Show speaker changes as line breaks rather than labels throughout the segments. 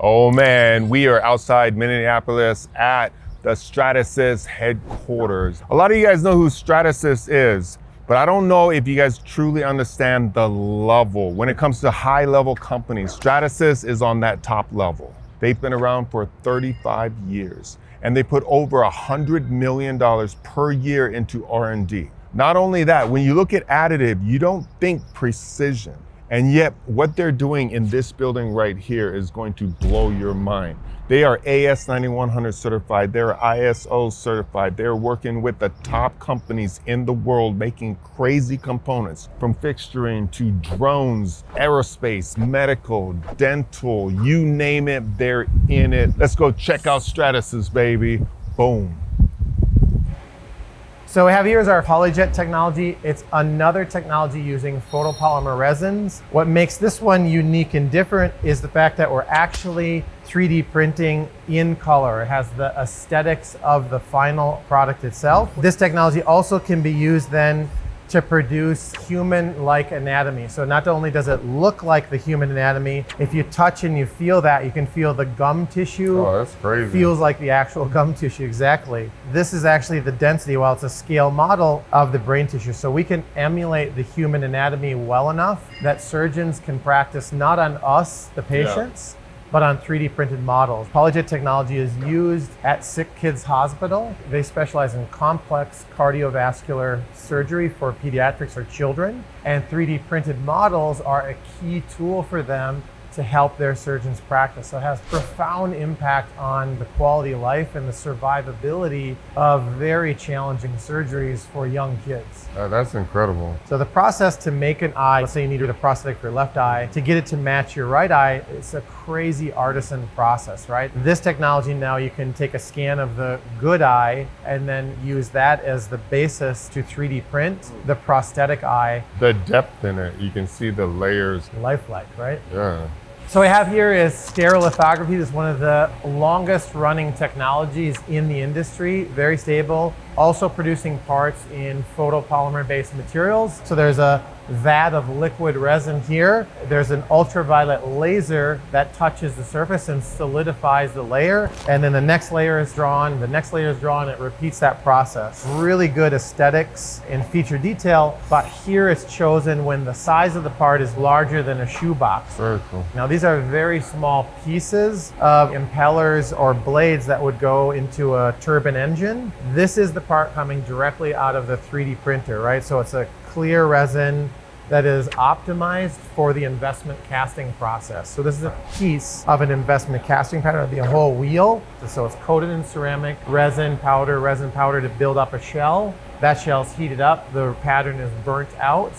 Oh man, we are outside Minneapolis at the Stratasys headquarters. A lot of you guys know who Stratasys is, but I don't know if you guys truly understand the level. When it comes to high level companies, Stratasys is on that top level. They've been around for 35 years and they put over $100 million per year into R&D. Not only that, when you look at additive, you don't think precision. And yet what they're doing in this building right here is going to blow your mind. They are AS9100 certified, they're ISO certified, they're working with the top companies in the world making crazy components, from fixturing to drones, aerospace, medical, dental, you name it, they're in it. Let's go check out Stratasys, baby. Boom.
So we have here is our PolyJet technology. It's another technology using photopolymer resins. What makes this one unique and different is the fact that we're actually 3D printing in color. It has the aesthetics of the final product itself. This technology also can be used then to produce human-like anatomy. So not only does it look like the human anatomy, if you touch and you feel that, you can feel the gum tissue.
Oh, that's crazy.
Feels like the actual gum tissue, exactly. This is actually the density, while it's a scale model of the brain tissue. So we can emulate the human anatomy well enough that surgeons can practice not on us, the patients, but on 3D printed models. PolyJet technology is used at Sick Kids Hospital. They specialize in complex cardiovascular surgery for pediatrics or children. And 3D printed models are a key tool for them to help their surgeons practice. So it has profound impact on the quality of life and the survivability of very challenging surgeries for young kids.
That's incredible.
So the process to make an eye, let's say you need a prosthetic for your left eye, to get it to match your right eye, it's a crazy artisan process, right? This technology now, you can take a scan of the good eye and then use that as the basis to 3D print the prosthetic eye.
The depth in it, you can see the layers.
Lifelike, right?
Yeah.
So what we have here is stereolithography. This is one of the longest running technologies in the industry, very stable, also producing parts in photopolymer based materials. So there's a vat of liquid resin here. There's an ultraviolet laser that touches the surface and solidifies the layer. And then the next layer is drawn, the next layer is drawn, it repeats that process. Really good aesthetics and feature detail, but here it's chosen when the size of the part is larger than a shoebox.
Very cool.
Now these are very small pieces of impellers or blades that would go into a turbine engine. This is the part coming directly out of the 3D printer, right? So it's a clear resin that is optimized for the investment casting process. So this is a piece of an investment casting pattern, the whole wheel. So it's coated in ceramic, resin powder to build up a shell. That shell's heated up, the pattern is burnt out.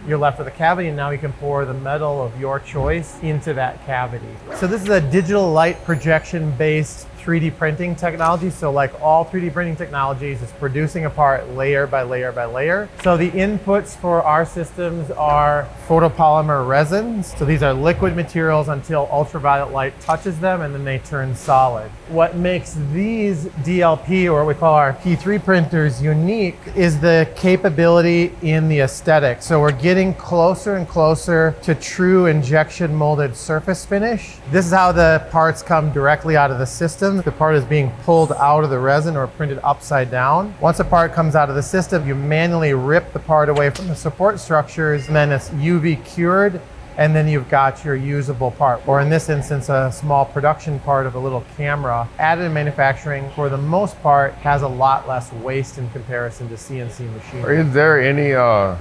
You're left with a cavity, and now you can pour the metal of your choice into that cavity. So this is a digital light projection based 3D printing technology. So like all 3D printing technologies, it's producing a part layer by layer by layer. So the inputs for our systems are photopolymer resins. So these are liquid materials until ultraviolet light touches them and then they turn solid. What makes these DLP, or what we call our P3 printers, unique is the capability in the aesthetic. So we're getting closer and closer to true injection molded surface finish. This is how the parts come directly out of the system. The part is being pulled out of the resin or printed upside down. Once a part comes out of the system, you manually rip the part away from the support structures, and then it's UV cured, and then you've got your usable part, or in this instance, a small production part of a little camera. Additive manufacturing, for the most part, has a lot less waste in comparison to CNC machinery.
Is there any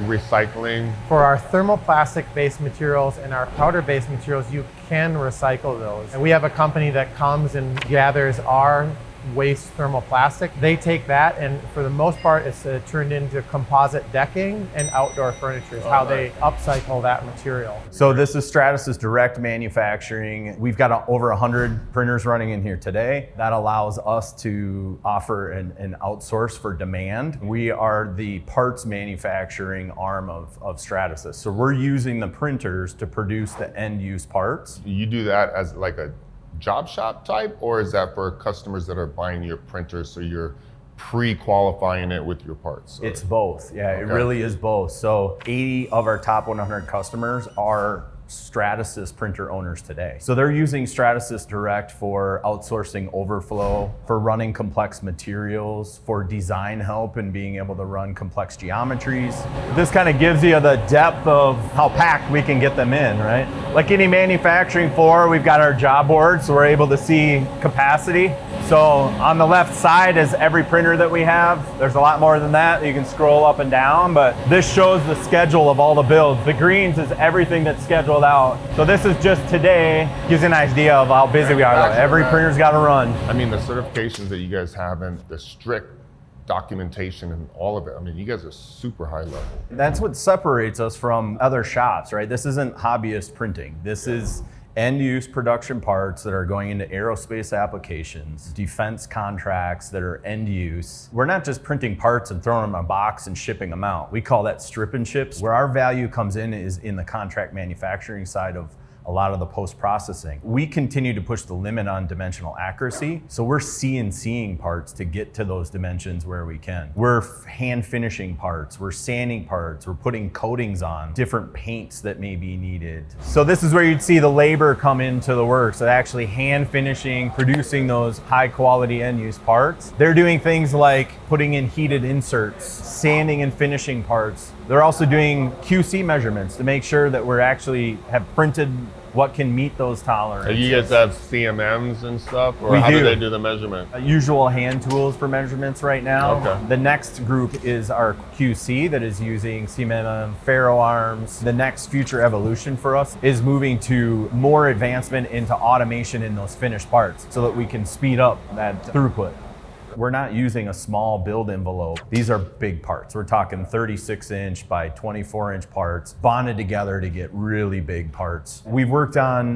recycling?
For our thermoplastic-based materials and our powder-based materials, you can recycle those. And we have a company that comes and gathers our waste thermoplastic. They take that, and for the most part, it's turned into composite decking and outdoor furniture is how they upcycle that material.
So this is Stratasys direct manufacturing. We've got over 100 printers running in here today. That allows us to offer an outsource for demand. We are the parts manufacturing arm of Stratasys. So we're using the printers to produce the end use parts.
You do that as like a job shop type, or is that for customers that are buying your printers, so you're pre-qualifying it with your parts? Or?
It's both. Yeah, okay. It really is both. So 80 of our top 100 customers are Stratasys printer owners today. So they're using Stratasys Direct for outsourcing overflow, for running complex materials, for design help and being able to run complex geometries. This kind of gives you the depth of how packed we can get them in, right? Like any manufacturing floor, we've got our job board, so we're able to see capacity. So on the left side is every printer that we have. There's a lot more than that. You can scroll up and down, but this shows the schedule of all the builds. The greens is everything that's scheduled out. So this is just today. Gives you an idea of how busy we are though. Every printer's got to run.
I mean, the certifications that you guys have and the strict documentation and all of it. I mean, you guys are super high level.
That's what separates us from other shops, right? This isn't hobbyist printing. This is end-use production parts that are going into aerospace applications, defense contracts that are end-use. We're not just printing parts and throwing them in a box and shipping them out. We call that strip and ships. Where our value comes in is in the contract manufacturing side of a lot of the post-processing. We continue to push the limit on dimensional accuracy, so we're CNCing parts to get to those dimensions where we can. We're hand finishing parts, we're sanding parts, we're putting coatings on, different paints that may be needed. So this is where you'd see the labor come into the work, so actually hand finishing, producing those high quality end-use parts. They're doing things like putting in heated inserts, sanding and finishing parts. They're also doing QC measurements to make sure that we're actually have printed what can meet those tolerances.
You guys have CMMs and stuff, or
We
how do
do.
they do the measurement?
Usual hand tools for measurements right now.
Okay.
The next group is our QC that is using CMM, ferro arms. The next future evolution for us is moving to more advancement into automation in those finished parts so that we can speed up that throughput. We're not using a small build envelope. These are big parts. We're talking 36-inch by 24-inch parts, bonded together to get really big parts. We've worked on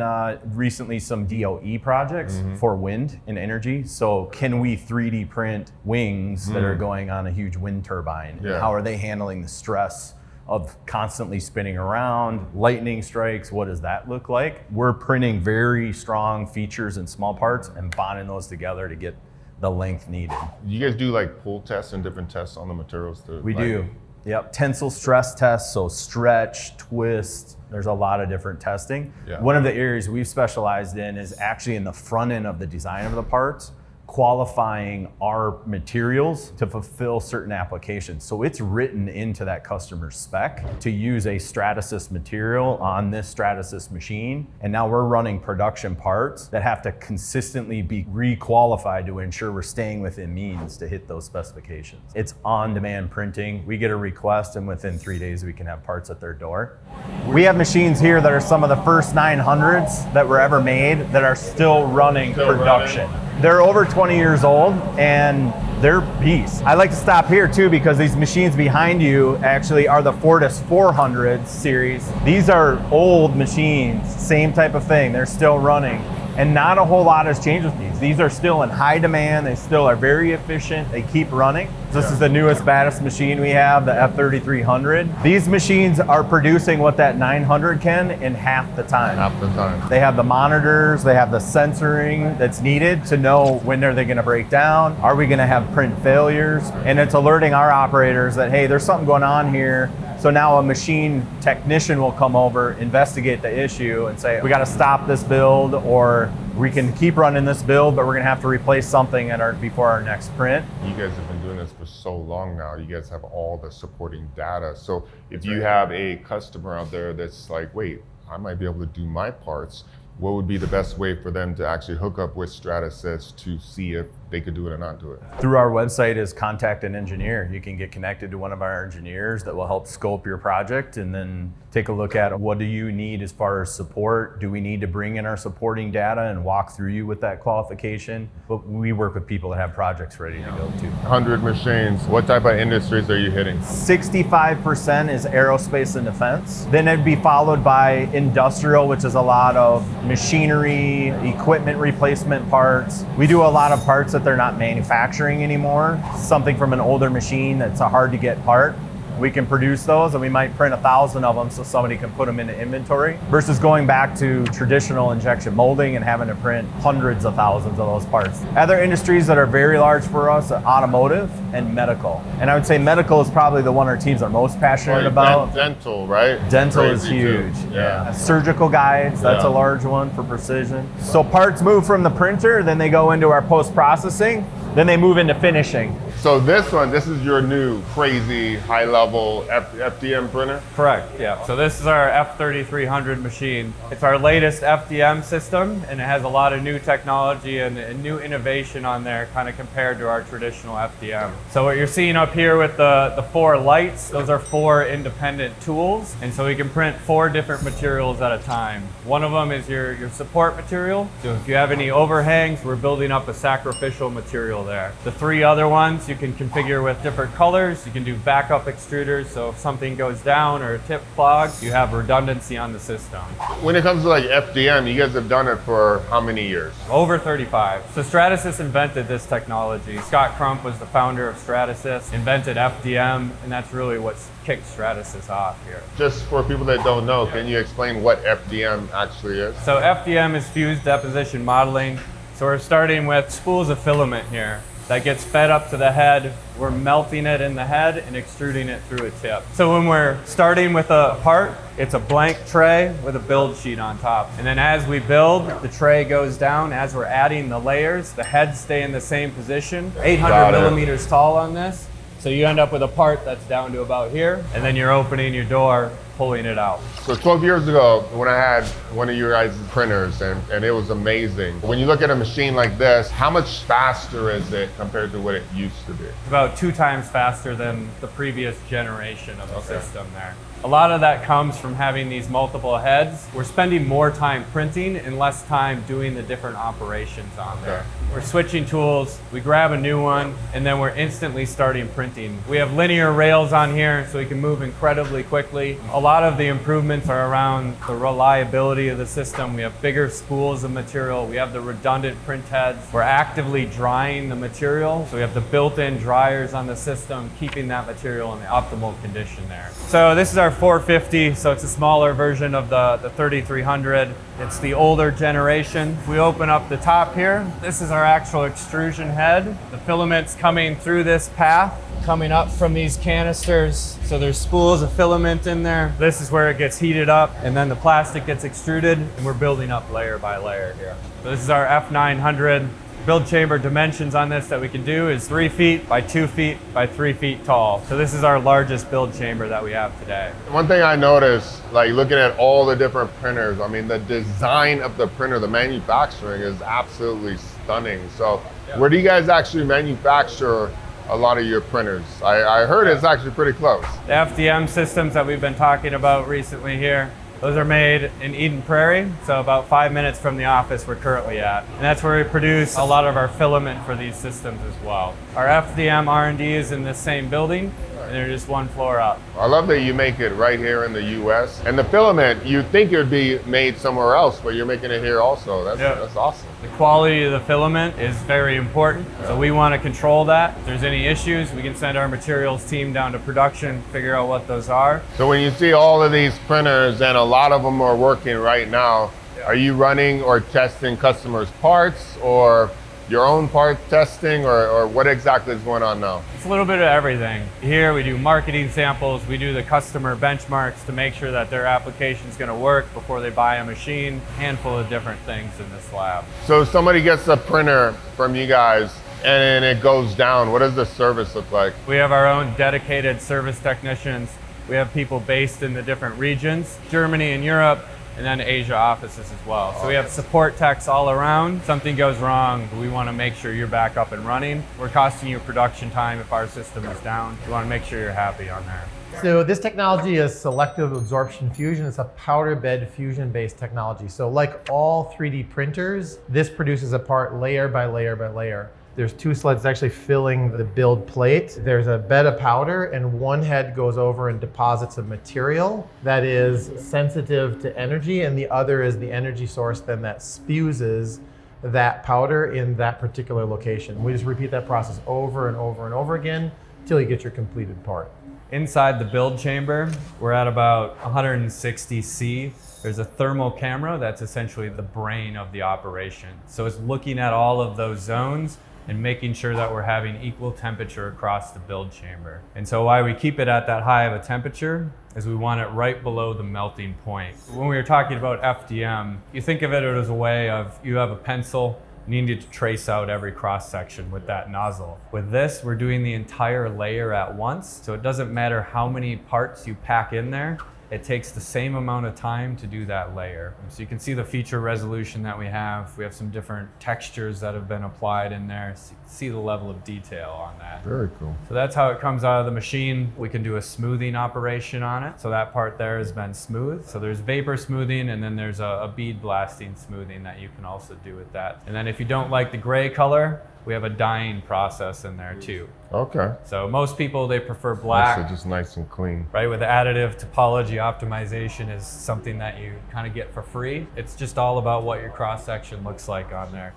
recently some DOE projects for wind and energy. So can we 3D print wings that are going on a huge wind turbine?
Yeah.
How are they handling the stress of constantly spinning around, lightning strikes, what does that look like? We're printing very strong features in small parts and bonding those together to get the length needed.
You guys do like pull tests and different tests on the materials too?
We
like,
do. Yep, tensile stress tests, so stretch, twist, there's a lot of different testing.
Yeah.
One of the areas we've specialized in is actually in the front end of the design of the parts, qualifying our materials to fulfill certain applications. So it's written into that customer's spec to use a Stratasys material on this Stratasys machine. And now we're running production parts that have to consistently be re-qualified to ensure we're staying within means to hit those specifications. It's on-demand printing. We get a request and within 3 days we can have parts at their door. We have machines here that are some of the first 900s that were ever made that are still running production. They're over 20 years old and they're beasts. I like to stop here too because these machines behind you actually are the Fortus 400 series. These are old machines, same type of thing. They're still running and not a whole lot has changed with these. These are still in high demand. They still are very efficient. They keep running. This is the newest, baddest machine we have, the F3300. These machines are producing what that 900 can in half the time.
Half the time.
They have the monitors, they have the sensoring that's needed to know when are they gonna break down, are we gonna have print failures, and it's alerting our operators that, hey, there's something going on here. So now a machine technician will come over, investigate the issue and say, we gotta stop this build, or we can keep running this build, but we're gonna have to replace something before our next print.
You guys have been doing this for so long now. You guys have all the supporting data. So if you have a customer out there that's like, wait, I might be able to do my parts, what would be the best way for them to actually hook up with Stratasys to see if they could do it or not do it?
Through our website is contact an engineer. You can get connected to one of our engineers that will help scope your project and then take a look at what do you need as far as support. Do we need to bring in our supporting data and walk through you with that qualification? But we work with people that have projects ready to go too.
100 machines. What type of industries are you hitting?
65% is aerospace and defense. Then it'd be followed by industrial, which is a lot of machinery, equipment replacement parts. We do a lot of parts that they're not manufacturing anymore. Something from an older machine that's a hard to get part. We can produce those and we might print 1,000 of them so somebody can put them into inventory versus going back to traditional injection molding and having to print hundreds of thousands of those parts. Other industries that are very large for us are automotive and medical. And I would say medical is probably the one our teams are most passionate about.
Dental, right?
Dental is
Crazy
huge.
too.
Yeah. Surgical guides, that's a large one for precision. So parts move from the printer, then they go into our post-processing, then they move into finishing.
So this is your new crazy high-level FDM printer?
Correct, yeah. So this is our F3300 machine. It's our latest FDM system, and it has a lot of new technology and new innovation on there, kind of compared to our traditional FDM. So what you're seeing up here with the 4 lights, those are 4 independent tools, and so we can print 4 different materials at a time. One of them is your support material. So if you have any overhangs, we're building up a sacrificial material there. The 3 other ones you can configure with different colors. You can do backup extruders, so if something goes down or a tip clogs, you have redundancy on the system.
When it comes to like FDM, you guys have done it for how many years?
Over 35. So Stratasys invented this technology. Scott Crump was the founder of Stratasys, invented FDM, and that's really what kicked Stratasys off here.
Just for people that don't know, can you explain what FDM actually is?
So FDM is fused deposition modeling. So we're starting with spools of filament here. That gets fed up to the head. We're melting it in the head and extruding it through a tip. So when we're starting with a part, it's a blank tray with a build sheet on top. And then as we build, the tray goes down. As we're adding the layers, the heads stay in the same position. 800 millimeters tall on this. So you end up with a part that's down to about here, and then you're opening your door, pulling it out.
So 12 years ago, when I had one of your guys' printers, and it was amazing. When you look at a machine like this, how much faster is it compared to what it used to be?
It's about 2 times faster than the previous generation of the system there. A lot of that comes from having these multiple heads. We're spending more time printing and less time doing the different operations on there. We're switching tools, we grab a new one, and then we're instantly starting printing. We have linear rails on here, so we can move incredibly quickly. A lot of the improvements are around the reliability of the system. We have bigger spools of material. We have the redundant print heads. We're actively drying the material, so we have the built-in dryers on the system, keeping that material in the optimal condition there. So this is our 450, so it's a smaller version of the 3300. It's the older generation. If we open up the top here, this is our actual extrusion head. The filament's coming through this path, coming up from these canisters. So there's spools of filament in there. This is where it gets heated up, and then the plastic gets extruded, and we're building up layer by layer here. So this is our F900. Build chamber dimensions on this that we can do is 3 feet by 2 feet by 3 feet tall. So this is our largest build chamber that we have today.
One thing I noticed, like looking at all the different printers, I mean, the design of the printer, the manufacturing is absolutely stunning. So where do you guys actually manufacture a lot of your printers? I heard it's actually pretty close.
The FDM systems that we've been talking about recently here, those are made in Eden Prairie, so about 5 minutes from the office we're currently at. And that's where we produce a lot of our filament for these systems as well. Our FDM R&D is in this same building, and they're just 1 floor up.
I love that you make it right here in the US. And the filament, you'd think it would be made somewhere else, but you're making it here also. That's awesome.
The quality of the filament is very important, so we want to control that. If there's any issues, we can send our materials team down to production, figure out what those are.
So when you see all of these printers, and a lot of them are working right now, are you running or testing customers' parts, or your own part testing, or what exactly is going on now?
It's a little bit of everything. Here we do marketing samples, we do the customer benchmarks to make sure that their application is going to work before they buy a machine. A handful of different things in this lab.
So if somebody gets a printer from you guys and it goes down, what does the service look like?
We have our own dedicated service technicians. We have people based in the different regions, Germany and Europe, and then Asia offices as well. So we have support techs all around. Something goes wrong, we want to make sure you're back up and running. We're costing you production time if our system is down. We want to make sure you're happy on there.
So this technology is selective absorption fusion. It's a powder bed fusion based technology. So like all 3D printers, this produces a part layer by layer by layer. There's 2 sleds actually filling the build plate. There's a bed of powder, and one head goes over and deposits a material that is sensitive to energy, and the other is the energy source then that spuses that powder in that particular location. We just repeat that process over and over and over again until you get your completed part.
Inside the build chamber, we're at about 160 C. There's a thermal camera that's essentially the brain of the operation. So it's looking at all of those zones and making sure that we're having equal temperature across the build chamber. And so why we keep it at that high of a temperature is we want it right below the melting point. When we were talking about FDM, you think of it as a way of you have a pencil, you need to trace out every cross section with that nozzle. With this, we're doing the entire layer at once, so it doesn't matter how many parts you pack in there, it takes the same amount of time to do that layer. So you can see the feature resolution that we have. We have some different textures that have been applied in there, so you can see the level of detail on that.
Very cool.
So that's how it comes out of the machine. We can do a smoothing operation on it. So that part there has been smooth. So there's vapor smoothing, and then there's a bead blasting smoothing that you can also do with that. And then if you don't like the gray color, we have a dyeing process in there too.
Okay.
So most people, they prefer black.
So just nice and clean.
Right, with additive topology optimization is something that you kind of get for free. It's just all about what your cross section looks like on there.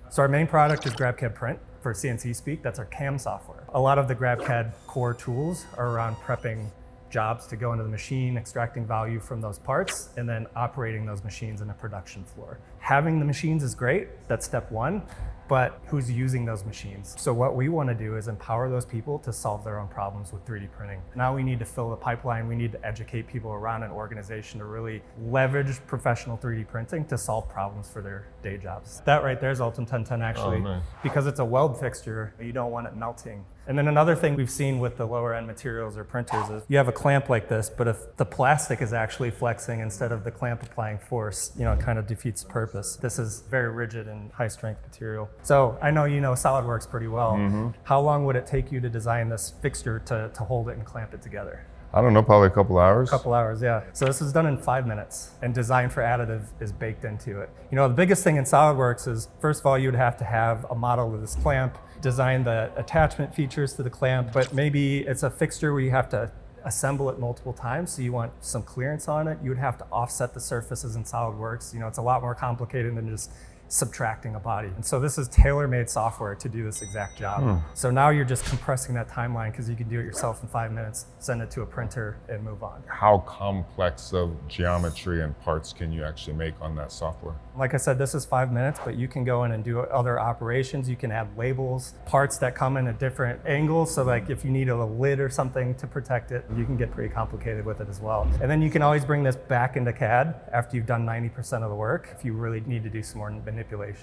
So our main product is GrabCAD Print for CNC speak. That's our CAM software. A lot of the GrabCAD core tools are around prepping jobs to go into the machine, extracting value from those parts, and then operating those machines in a production floor. Having the machines is great, that's step one, but who's using those machines? So what we want to do is empower those people to solve their own problems with 3D printing. Now we need to fill the pipeline, we need to educate people around an organization to really leverage professional 3D printing to solve problems for their day jobs. That right there is Ultim 1010 actually.
Oh, nice.
Because it's a weld fixture, you don't want it melting. And then another thing we've seen with the lower end materials or printers is you have a clamp like this, but if the plastic is actually flexing instead of the clamp applying force, it kind of defeats the purpose. This is very rigid and high strength material. So I know you know SolidWorks pretty well. Mm-hmm. How long would it take you to design this fixture to hold it and clamp it together?
I don't know, probably a couple hours.
Couple hours, yeah. So this is done in 5 minutes, and design for additive is baked into it. The biggest thing in SolidWorks is, first of all, you'd have to have a model of this clamp, design the attachment features to the clamp, but maybe it's a fixture where you have to assemble it multiple times, so you want some clearance on it. You would have to offset the surfaces in SolidWorks. It's a lot more complicated than just subtracting a body. And so this is tailor-made software to do this exact job. So now you're just compressing that timeline because you can do it yourself in 5 minutes, send it to a printer and move on.
How complex of geometry and parts can you actually make on that software?
Like I said, this is 5 minutes, but you can go in and do other operations. You can add labels, parts that come in at different angles. So like if you need a lid or something to protect it, you can get pretty complicated with it as well. And then you can always bring this back into CAD after you've done 90% of the work if you really need to do some more manipulation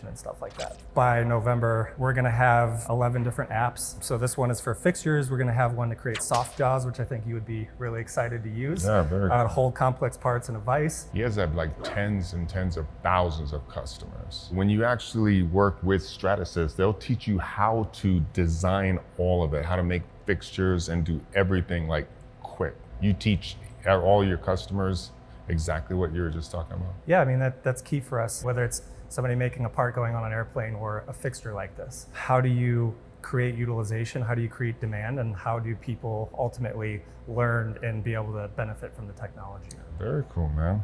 and stuff like that. By November, we're gonna have 11 different apps. So this one is for fixtures. We're gonna have one to create soft jaws, which I think you would be really excited to use.
Yeah, very cool.
Hold complex parts in a vise.
You guys have like tens and tens of thousands of customers. When you actually work with Stratasys, they'll teach you how to design all of it, how to make fixtures and do everything like quick. You teach all your customers exactly what you were just talking about.
Yeah, I mean, that's key for us, whether it's somebody making a part going on an airplane or a fixture like this. How do you create utilization? How do you create demand? And how do people ultimately learn and be able to benefit from the technology?
Very cool, man.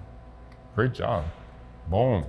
Great job. Boom.